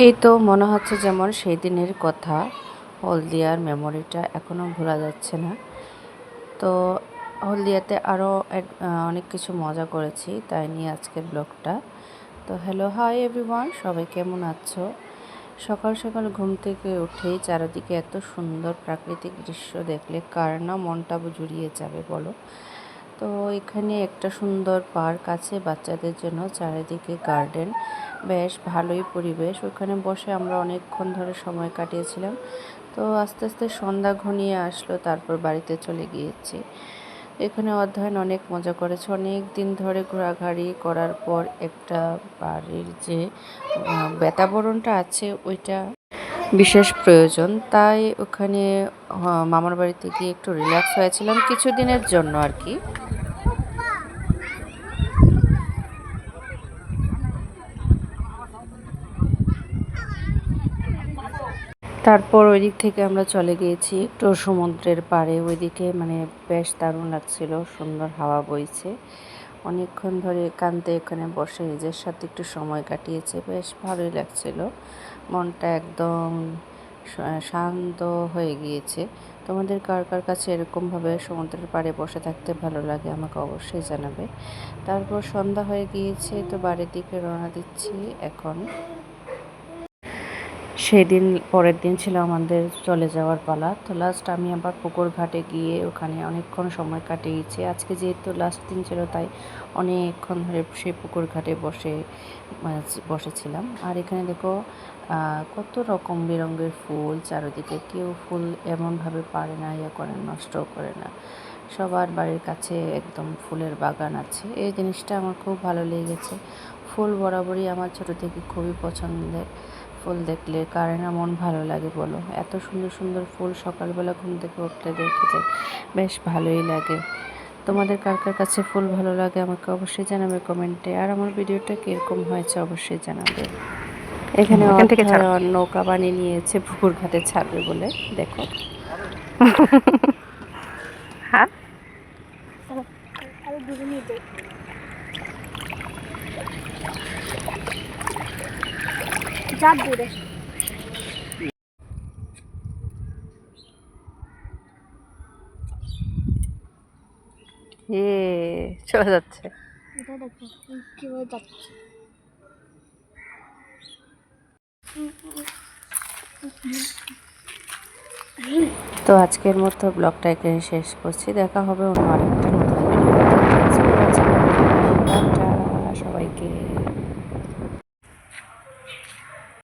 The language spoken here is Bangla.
এই তো মনে হচ্ছে যেমন সেই দিনের কথা, হলদিয়ার মেমোরিটা এখনও ভোলা যাচ্ছে না। তো হলদিয়াতে আরও অনেক কিছু মজা করেছি, তাই নিয়ে আজকের ব্লগটা। তো হ্যালো, হাই এভরিওয়ান, সবাই কেমন আছো? সকাল সকাল ঘুম থেকে উঠেই চারিদিকে এত সুন্দর প্রাকৃতিক দৃশ্য দেখলে কার না মনটা জুড়িয়ে যাবে বলো। তো এখানে একটা সুন্দর পার্ক আছে বাচ্চাদের জন্য, চারিদিকে গার্ডেন, বেশ ভালোই পরিবেশ। ওখানে বসে আমরা অনেকক্ষণ ধরে সময় কাটিয়েছিলাম। তো আস্তে আস্তে সন্ধ্যা ঘনিয়ে আসলো, তারপর বাড়িতে চলে গিয়েছি। এখানে অধ্যয়ন অনেক মজা করেছে, অনেক দিন ধরে ঘোরাঘুরি করার পর একটা বাড়ির যে বাতাবরণটা আছে ওইটা বিশেষ প্রয়োজন, তাই ওখানে মামার বাড়িতে গিয়ে একটু রিল্যাক্স হয়েছিলাম কিছুদিনের জন্য আর কি। তারপর ওই দিক থেকে আমরা চলে গিয়েছি একটু সমুদ্রের পাড়ে, ওইদিকে মানে বেশ দারুণ লাগছিল, সুন্দর হাওয়া বইছে। অনেকক্ষণ ধরে একান্তে এখানে বসে নিজের সাথে একটু সময় কাটিয়েছে, বেশ ভালোই লাগছিল। মনটা একদম শান্ত হয়ে গিয়েছে। তোমাদের কার কার কাছে এরকমভাবে সমুদ্রের পাড়ে বসে থাকতে ভালো লাগে আমাকে অবশ্যই জানাবে। তারপর সন্ধ্যা হয়ে গিয়েছে, তো বাড়ির দিকে রওনা দিচ্ছি এখন। সেদিন পরের দিন ছিল আমাদের চলে যাওয়ার পালা। তো লাস্ট আমি আবার পুকুর ঘাটে গিয়ে ওখানে অনেকক্ষণ সময় কাটিয়েছি। আজকে যেহেতু লাস্ট দিন ছিল, তাই অনেকক্ষণ ধরে সেই পুকুর ঘাটে বসেছিলাম। আর এখানে দেখো কত রকম বেরঙের ফুল চারিদিকে, কেউ ফুল এমনভাবে পারে না, করে নষ্টও করে না। সবার বাড়ির কাছে একদম ফুলের বাগান আছে, এই জিনিসটা আমার খুব ভালো লেগেছে। ফুল বরাবরই আমার ছোট থেকে খুবই পছন্দের। ফুল দেখলে কার না মন ভালো লাগে বলো। এত সুন্দর সুন্দর ফুল সকালবেলা ঘুম থেকে উঠলে দেখতে যাই, বেশ ভালোই লাগে। তোমাদের কার কার কাছে ফুল ভালো লাগে আমাকে অবশ্যই জানাবে কমেন্টে। আর আমার ভিডিওটা কীরকম হয়েছে অবশ্যই জানাবে। এখানে নৌকা বানিয়ে নিয়েছে পুকুর ঘাটে ছাড়বে বলে, দেখো। হ্যাঁ, যা দূরে চলে যাচ্ছে। তো আজকের মতো ব্লগটা এখানে শেষ করছি, দেখা হবে অন্য আরেকটা